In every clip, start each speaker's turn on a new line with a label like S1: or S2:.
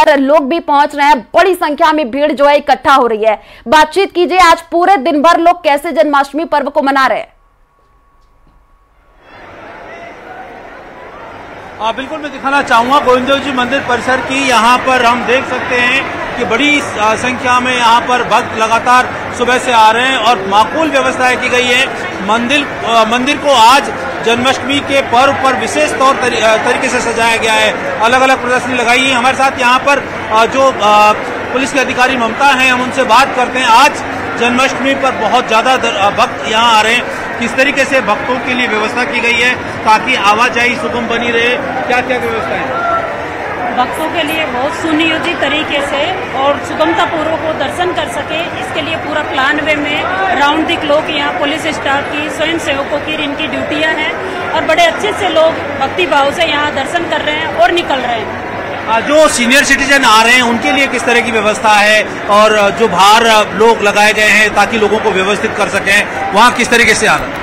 S1: पर लोग भी पहुंच रहे हैं, बड़ी संख्या में भीड़ जो है इकट्ठा हो रही है। बातचीत कीजिए, आज पूरे दिन भर लोग कैसे जन्माष्टमी पर्व को मना रहे हैं?
S2: बिल्कुल मैं दिखाना चाहूंगा गोविंद देव जी मंदिर परिसर की। यहाँ पर हम देख सकते हैं कि बड़ी संख्या में यहाँ पर भक्त लगातार सुबह से आ रहे हैं और माकूल व्यवस्थाएं की गई है। मंदिर को आज जन्माष्टमी के पर्व पर विशेष तौर तरीके से सजाया गया है। अलग अलग प्रदर्शनी लगाई है। हमारे साथ यहाँ पर जो पुलिस के अधिकारी ममता हैं, हम उनसे बात करते हैं। आज जन्माष्टमी पर बहुत ज्यादा भक्त यहाँ आ रहे हैं, किस तरीके से भक्तों के लिए व्यवस्था की गई है ताकि आवाजाही सुगम बनी रहे, क्या क्या व्यवस्था है?
S3: भक्तों के लिए बहुत सुनियोजित तरीके से और सुगमता पूर्वक वो दर्शन कर सके, इसके लिए पूरा प्लान वे में राउंड द क्लॉक यहाँ पुलिस स्टाफ की, स्वयं सेवकों की इनकी ड्यूटियां हैं और बड़े अच्छे से लोग भक्ति भाव से यहाँ दर्शन कर रहे हैं और निकल रहे हैं।
S2: जो सीनियर सिटीजन आ रहे हैं उनके लिए किस तरह की व्यवस्था है और जो बाहर लोग लगाए गए हैं ताकि लोगों को व्यवस्थित कर सकें, वहाँ किस तरीके से आ रहा है?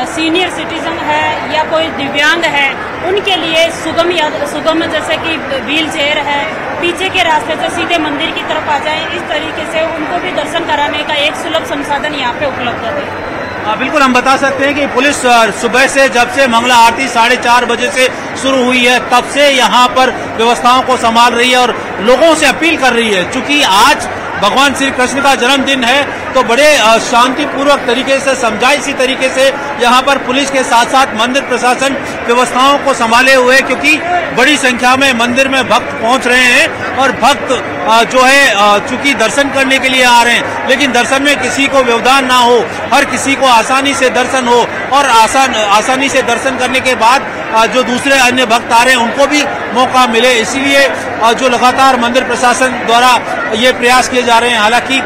S3: सीनियर सिटीजन है या कोई दिव्यांग है उनके लिए सुगम जैसे कि व्हील चेयर है, पीछे के रास्ते से सीधे मंदिर की तरफ आ जाए, इस तरीके से उनको भी दर्शन कराने का एक सुलभ संसाधन यहाँ पे उपलब्ध है।
S2: बिल्कुल हम बता सकते हैं कि पुलिस सुबह से जब से मंगला आरती 4:30 बजे से शुरू हुई है तब से यहाँ पर व्यवस्थाओं को संभाल रही है और लोगों से अपील कर रही है। चूंकि आज भगवान श्री कृष्ण का जन्मदिन है तो बड़े शांतिपूर्वक तरीके से समझाइशी तरीके से यहाँ पर पुलिस के साथ साथ मंदिर प्रशासन व्यवस्थाओं को संभाले हुए, क्योंकि बड़ी संख्या में मंदिर में भक्त पहुँच रहे हैं और भक्त जो है चूंकि दर्शन करने के लिए आ रहे हैं, लेकिन दर्शन में किसी को व्यवधान ना हो, हर किसी को आसानी से दर्शन हो और आसानी से दर्शन करने के बाद जो दूसरे अन्य भक्त आ रहे हैं उनको भी मौका मिले, इसलिए जो लगातार मंदिर प्रशासन द्वारा ये प्रयास किए जा रहे हैं। हालांकि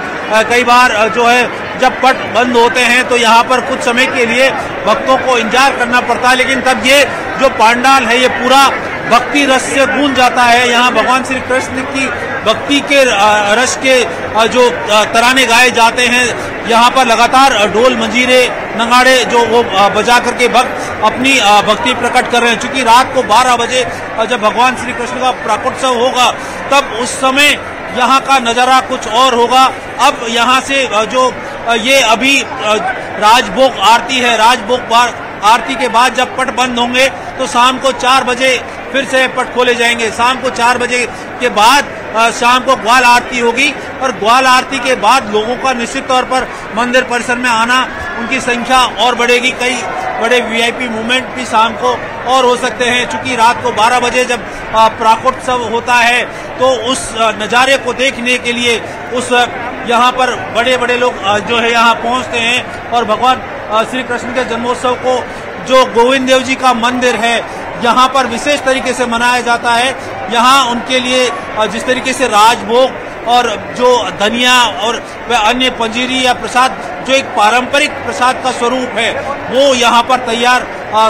S2: कई बार जो है जब पट बंद होते हैं तो यहाँ पर कुछ समय के लिए भक्तों को इंतजार करना पड़ता है, लेकिन तब ये जो पंडाल है ये पूरा भक्ति रस से गूंज जाता है। यहाँ भगवान श्री कृष्ण की भक्ति के रस के जो तराने गाए जाते हैं, यहाँ पर लगातार ढोल मंजीरे नगाड़े जो वो बजा करके भक्त अपनी भक्ति प्रकट कर रहे हैं। चूंकि रात को 12 बजे जब भगवान श्री कृष्ण का प्राकोत्सव होगा तब उस समय यहाँ का नजारा कुछ और होगा। अब यहाँ से जो ये अभी राजभोग आरती है, राजभोग आरती के बाद जब पट बंद होंगे तो शाम को 4 बजे फिर से पट खोले जाएंगे। शाम को 4 बजे के बाद शाम को ग्वाल आरती होगी और ग्वाल आरती के बाद लोगों का निश्चित तौर पर मंदिर परिसर में आना, उनकी संख्या और बढ़ेगी। कई बड़े वीआईपी मूवमेंट भी शाम को और हो सकते हैं। चूंकि रात को 12 बजे जब प्राकोत्सव होता है तो उस नज़ारे को देखने के लिए उस यहाँ पर बड़े बड़े लोग जो है यहाँ पहुँचते हैं और भगवान श्री कृष्ण के जन्मोत्सव को जो गोविंद देव जी का मंदिर है यहाँ पर विशेष तरीके से मनाया जाता है। यहाँ उनके लिए जिस तरीके से राजभोग और जो धनिया और अन्य पंजीरी या प्रसाद जो एक पारंपरिक प्रसाद का स्वरूप है वो यहाँ पर तैयार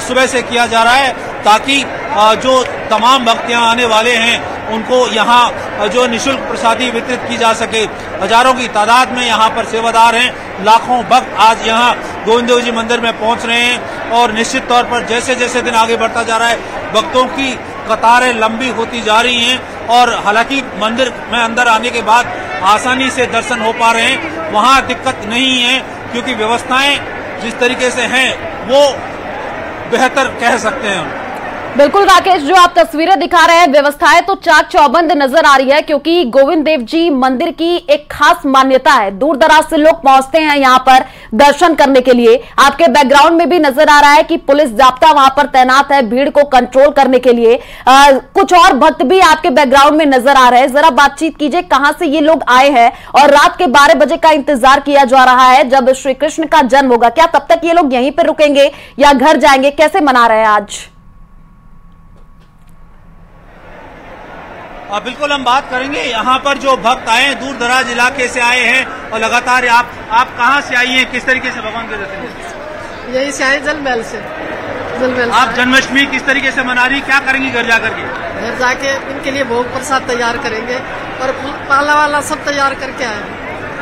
S2: सुबह से किया जा रहा है ताकि जो तमाम भक्त यहाँ आने वाले हैं उनको यहाँ जो निःशुल्क प्रसादी वितरित की जा सके। हजारों की तादाद में यहाँ पर सेवादार हैं, लाखों भक्त आज यहाँ गोविंद देव जी मंदिर में पहुँच रहे हैं और निश्चित तौर पर जैसे जैसे दिन आगे बढ़ता जा रहा है भक्तों की कतारें लंबी होती जा रही हैं और हालांकि मंदिर में अंदर आने के बाद आसानी से दर्शन हो पा रहे हैं, वहाँ दिक्कत नहीं है क्योंकि व्यवस्थाएं जिस तरीके से हैं वो बेहतर कह सकते हैं।
S1: बिल्कुल राकेश, जो आप तस्वीरें दिखा रहे हैं व्यवस्थाएं तो चाक चौबंद नजर आ रही है क्योंकि गोविंद देव जी मंदिर की एक खास मान्यता है। दूर दराज से लोग पहुंचते हैं यहाँ पर दर्शन करने के लिए। आपके बैकग्राउंड में भी नजर आ रहा है कि पुलिस जाब्ता वहां पर तैनात है भीड़ को कंट्रोल करने के लिए। कुछ और भक्त भी आपके बैकग्राउंड में नजर आ रहे हैं। जरा बातचीत कीजिए, कहां से ये लोग आए हैं और रात के 12 बजे का इंतजार किया जा रहा है जब श्री कृष्ण का जन्म होगा, क्या तब तक ये लोग यहीं पर रुकेंगे या घर जाएंगे, कैसे मना रहे हैं आज?
S2: बिल्कुल हम बात करेंगे। यहाँ पर जो भक्त आए हैं दूर दराज इलाके से आए हैं और लगातार आप कहाँ से आई हैं, किस तरीके से भगवान के दर्शन?
S4: यही से आए जल महल से।
S2: आप जन्माष्टमी किस तरीके से मना रही, क्या करेंगी घर जाकर के?
S4: घर जाके इनके लिए भोग प्रसाद तैयार करेंगे और पाला वाला सब तैयार करके आए,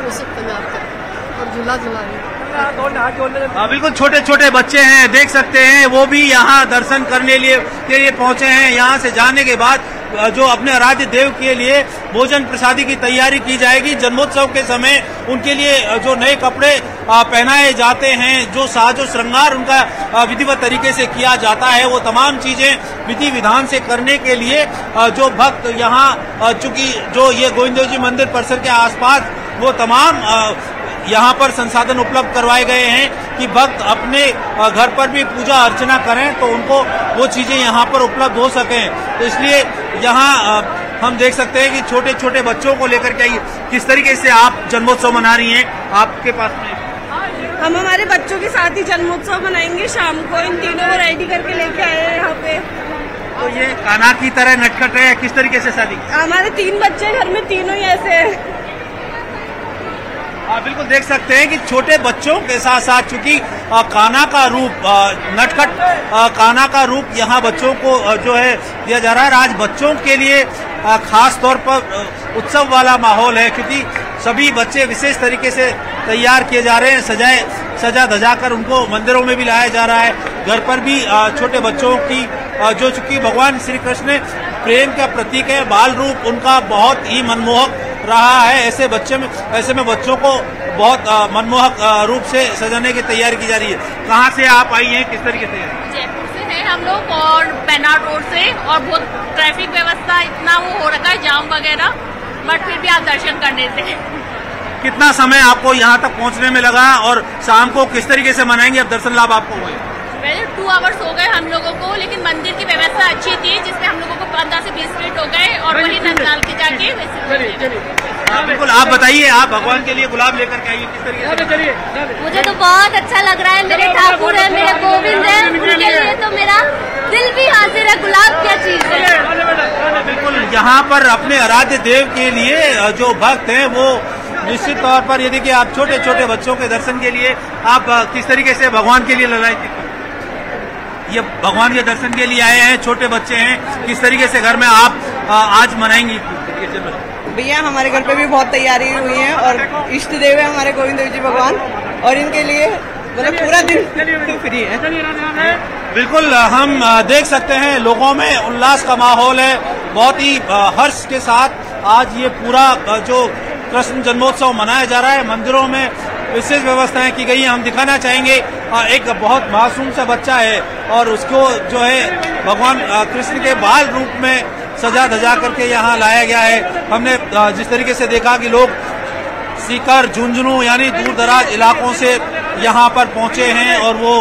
S4: वो सब तैयार करेंगे और झूला झुलाएंगे।
S2: बिल्कुल छोटे छोटे बच्चे हैं, देख सकते हैं, वो भी यहाँ दर्शन करने के लिए पहुंचे हैं। यहाँ से जाने के बाद जो अपने आराध्य देव के लिए भोजन प्रसादी की तैयारी की जाएगी। जन्मोत्सव के समय उनके लिए जो नए कपड़े पहनाए जाते हैं, जो साजो श्रृंगार उनका विधिवत तरीके से किया जाता है, वो तमाम चीजें विधि विधान से करने के लिए जो भक्त यहाँ चूंकि जो ये गोविंद देव जी मंदिर परिसर के आसपास वो तमाम यहाँ पर संसाधन उपलब्ध करवाए गए हैं कि भक्त अपने घर पर भी पूजा अर्चना करें तो उनको वो चीजें यहाँ पर उपलब्ध हो सकें। तो इसलिए यहाँ हम देख सकते हैं कि छोटे छोटे बच्चों को लेकर के किस तरीके से आप जन्मोत्सव मना रही हैं। आपके पास में
S5: हम हमारे बच्चों के साथ ही जन्मोत्सव मनाएंगे शाम को। इन तीनों को रेडी करके लेके आए हैं यहाँ पे।
S2: तो ये कान्हा की तरह नटखट है, किस तरीके से शादी?
S5: हमारे 3 बच्चे घर में, तीनों ही ऐसे हैं।
S2: बिल्कुल देख सकते हैं कि छोटे बच्चों के साथ साथ चूंकि कान्हा का रूप नटखट कान्हा का रूप यहाँ बच्चों को जो है दिया जा रहा है। आज बच्चों के लिए खास तौर पर उत्सव वाला माहौल है क्योंकि सभी बच्चे विशेष तरीके से तैयार किए जा रहे हैं, सजा धजा कर उनको मंदिरों में भी लाया जा रहा है। घर पर भी छोटे बच्चों की जो चूंकि भगवान श्री कृष्ण प्रेम का प्रतीक है, बाल रूप उनका बहुत ही मनमोहक रहा है। ऐसे में बच्चों को बहुत मनमोहक रूप से सजाने की तैयारी की जा रही है। कहाँ से आप आई हैं, किस तरीके से?
S6: जयपुर से हैं हम लोग और पेनाड रोड से, और बहुत ट्रैफिक व्यवस्था इतना वो हो रखा है, जाम वगैरह, बट फिर भी आप दर्शन करने से।
S2: कितना समय आपको यहाँ तक पहुँचने में लगा और शाम को किस तरीके से मनाएंगे? अब दर्शन लाभ आपको हुए?
S6: पहले 2 आवर्स हो गए हम लोगों को, लेकिन मंदिर की व्यवस्था अच्छी थी जिसमें हम लोगों को 15 से 20 मिनट हो गए और वही नंदलाल के जाके
S2: बिल्कुल। आप बताइए, आप भगवान के लिए गुलाब लेकर के आइए, किस तरीके से?
S6: मुझे तो बहुत अच्छा लग रहा है। मेरे ठाकुर है, मेरे गोविंद है, उनके लिए तो मेरा दिल भी हाजिर है। गुलाब क्या चीज है।
S2: बिल्कुल, यहाँ पर अपने आराध्य देव के लिए जो भक्त हैं वो निश्चित तौर पर, यदि कि आप छोटे छोटे बच्चों के दर्शन के लिए आप किस तरीके से भगवान के लिए ललायत, ये भगवान के दर्शन के लिए आए हैं, छोटे बच्चे हैं, किस तरीके से घर में आप आज मनाएंगी?
S5: भैया हमारे घर पे भी बहुत तैयारी हुई है और इष्ट देव है हमारे गोविंद देव जी भगवान, और इनके लिए मतलब पूरा दिन फ्री है।
S2: बिल्कुल, हम देख सकते हैं लोगों में उल्लास का माहौल है। बहुत ही हर्ष के साथ आज ये पूरा जो कृष्ण जन्मोत्सव मनाया जा रहा है। मंदिरों में विशेष व्यवस्थाएं की गई हैं। हम दिखाना चाहेंगे, एक बहुत मासूम सा बच्चा है और उसको जो है भगवान कृष्ण के बाल रूप में सजा धजा करके यहाँ लाया गया है। हमने जिस तरीके से देखा कि लोग सीकर, झुंझुनू यानी दूर दराज इलाकों से यहाँ पर पहुंचे हैं और वो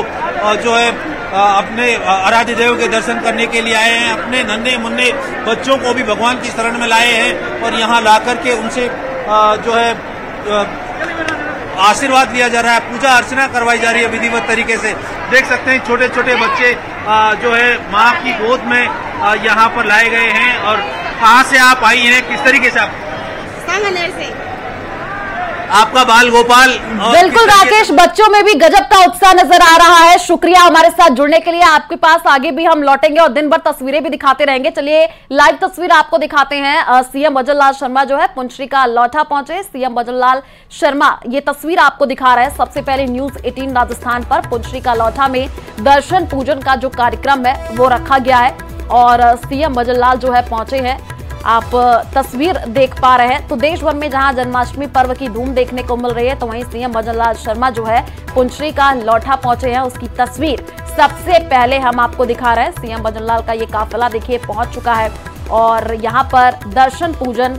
S2: जो है अपने आराध्य देव के दर्शन करने के लिए आए हैं। अपने नन्हे मुन्ने बच्चों को भी भगवान की शरण में लाए हैं और यहाँ ला करके उनसे जो है आशीर्वाद लिया जा रहा है, पूजा अर्चना करवाई जा रही है विधिवत तरीके से। देख सकते हैं छोटे छोटे बच्चे जो है माँ की गोद में यहाँ पर लाए गए हैं। और कहाँ से आप आई हैं, किस तरीके से आप?
S5: सांगनेर से।
S2: आपका बाल गोपाल?
S1: बिल्कुल राकेश, बच्चों में भी गजब का उत्साह नजर आ रहा है। शुक्रिया हमारे साथ जुड़ने के लिए। आपके पास आगे भी हम लौटेंगे और दिन भर तस्वीरें भी दिखाते रहेंगे। चलिए लाइव तस्वीर आपको दिखाते हैं। सीएम भजनलाल शर्मा जो है पुंछरी का लौठा पहुंचे। सीएम भजनलाल शर्मा ये तस्वीर आपको दिखा रहे हैं। सबसे पहले न्यूज 18 राजस्थान पर पुंछरी का लौठा में दर्शन पूजन का जो कार्यक्रम है वो रखा गया है और सीएम भजनलाल जो है पहुंचे हैं। आप तस्वीर देख पा रहे हैं। तो देश भर में जहां जन्माष्टमी पर्व की धूम देखने को मिल रही है, तो वहीं सीएम भजनलाल शर्मा जो है पुंछरी का लौठा पहुंचे हैं। उसकी तस्वीर सबसे पहले हम आपको दिखा रहे हैं। सीएम भजनलाल का ये काफिला देखिए पहुंच चुका है और यहाँ पर दर्शन पूजन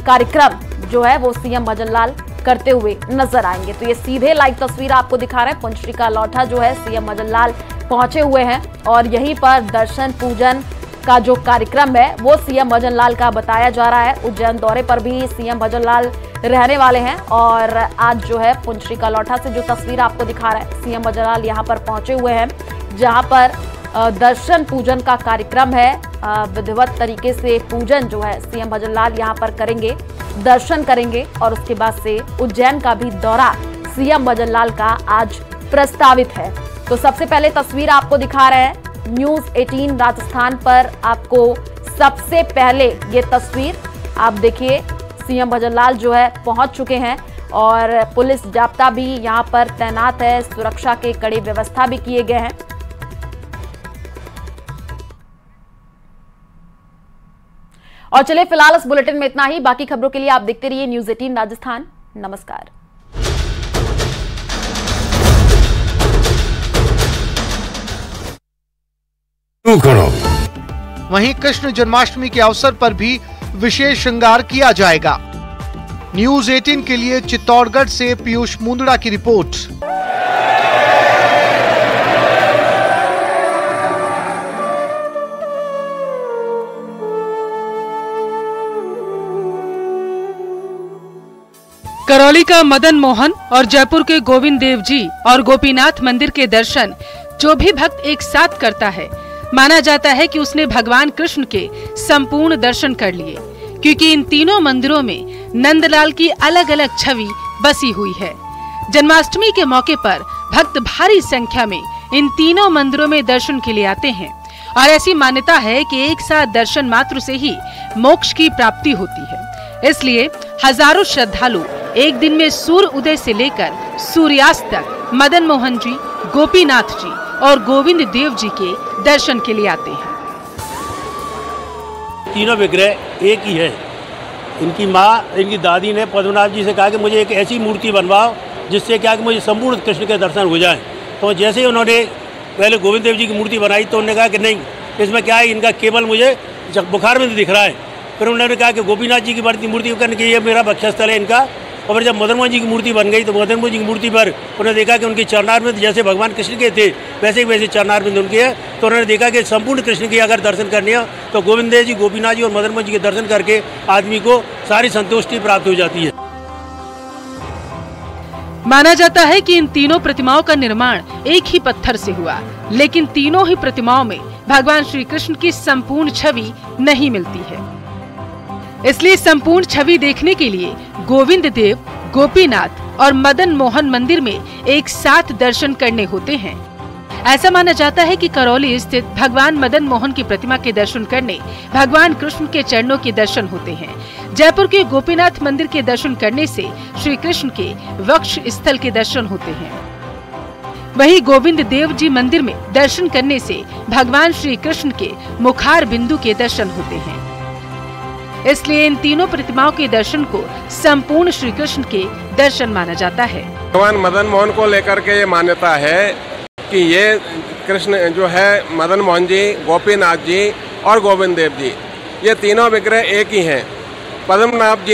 S1: कार्यक्रम जो है वो सीएम भजनलाल करते हुए नजर आएंगे। तो ये सीधे लाइव तस्वीर आपको दिखा रहे हैं। पुंछरी का लौठा जो है सीएम भजनलाल पहुंचे हुए हैं और यहीं पर दर्शन पूजन का जो कार्यक्रम है वो सीएम भजनलाल का बताया जा रहा है। उज्जैन दौरे पर भी सीएम भजनलाल रहने वाले हैं और आज जो है पुंछरी का लौठा से जो तस्वीर आपको दिखा रहा है, सीएम भजनलाल यहाँ पर पहुंचे हुए हैं जहां पर दर्शन पूजन का कार्यक्रम है। विधिवत तरीके से पूजन जो है सीएम भजनलाल यहाँ पर करेंगे, दर्शन करेंगे और उसके बाद से उज्जैन का भी दौरा सीएम भजनलाल का आज प्रस्तावित है। तो सबसे पहले तस्वीर आपको दिखा रहे हैं न्यूज 18 राजस्थान पर। आपको सबसे पहले ये तस्वीर आप देखिए, सीएम भजनलाल जो है पहुंच चुके हैं और पुलिस जाब्ता भी यहां पर तैनात है। सुरक्षा के कड़ी व्यवस्था भी किए गए हैं। और चलिए फिलहाल इस बुलेटिन में इतना ही। बाकी खबरों के लिए आप देखते रहिए न्यूज़ 18 राजस्थान। नमस्कार।
S7: वहीं कृष्ण जन्माष्टमी के अवसर पर भी विशेष श्रृंगार किया जाएगा। न्यूज़ 18 के लिए चित्तौड़गढ़ से पीयूष मुंदड़ा की रिपोर्ट।
S8: करौली का मदन मोहन और जयपुर के गोविंद देव जी और गोपीनाथ मंदिर के दर्शन जो भी भक्त एक साथ करता है, माना जाता है कि उसने भगवान कृष्ण के संपूर्ण दर्शन कर लिए, क्योंकि इन तीनों मंदिरों में नंदलाल की अलग अलग छवि बसी हुई है। जन्माष्टमी के मौके पर भक्त भारी संख्या में इन तीनों मंदिरों में दर्शन के लिए आते हैं और ऐसी मान्यता है कि एक साथ दर्शन मात्र से ही मोक्ष की प्राप्ति होती है। इसलिए हजारों श्रद्धालु एक दिन में सूर्य उदय से लेकर सूर्यास्त तक मदन मोहन जी, गोपीनाथ जी और गोविंद देव जी के दर्शन के लिए आते हैं।
S9: तीनों विग्रह एक ही है। इनकी माँ, इनकी दादी ने पद्मनाभ जी से कहा कि मुझे एक ऐसी मूर्ति बनवाओ जिससे क्या कि मुझे संपूर्ण कृष्ण के दर्शन हो जाएं। तो जैसे ही उन्होंने पहले गोविंद देव जी की मूर्ति बनाई तो उन्होंने कहा कि नहीं, इसमें क्या है, इनका केवल मुझे बुखार में दिख रहा है। फिर उन्होंने कहा कि गोपीनाथ जी की मूर्ति करने की ये मेरा वक्षस्थल है इनका। और जब मदन मोहन जी की मूर्ति बन गई तो मदन मोहन जी की मूर्ति पर उन्होंने देखा कि उनकी चरणारविंद जैसे भगवान कृष्ण के थे वैसे चरणारविंद उनके है। तो उन्होंने देखा कि संपूर्ण कृष्ण की अगर दर्शन करने हो तो गोविंद देव जी, गोपीनाथ जी और मदन मोहन जी के दर्शन करके आदमी को सारी संतुष्टि प्राप्त हो जाती है।
S8: माना जाता है कि इन तीनों प्रतिमाओं का निर्माण एक ही पत्थर से हुआ, लेकिन तीनों ही प्रतिमाओं में भगवान श्री कृष्ण की संपूर्ण छवि नहीं मिलती है। इसलिए संपूर्ण छवि देखने के लिए गोविंद देव, गोपीनाथ और मदन मोहन मंदिर में एक साथ दर्शन करने होते हैं। ऐसा माना जाता है कि करौली स्थित भगवान मदन मोहन की प्रतिमा के दर्शन करने भगवान कृष्ण के चरणों के दर्शन होते हैं। जयपुर के गोपीनाथ मंदिर के दर्शन करने से श्री कृष्ण के वक्ष स्थल के दर्शन होते हैं। वहीं गोविंद देव जी मंदिर में दर्शन करने से भगवान श्री कृष्ण के मुखार बिंदु के दर्शन होते हैं। इसलिए इन तीनों प्रतिमाओं के दर्शन को संपूर्ण श्री कृष्ण के दर्शन माना जाता है।
S10: भगवान मदन मोहन को लेकर के ये मान्यता है कि ये कृष्ण जो है मदन मोहन जी, गोपीनाथ जी और गोविंद देव जी, ये तीनों विग्रह एक ही हैं। पद्मनाभ जी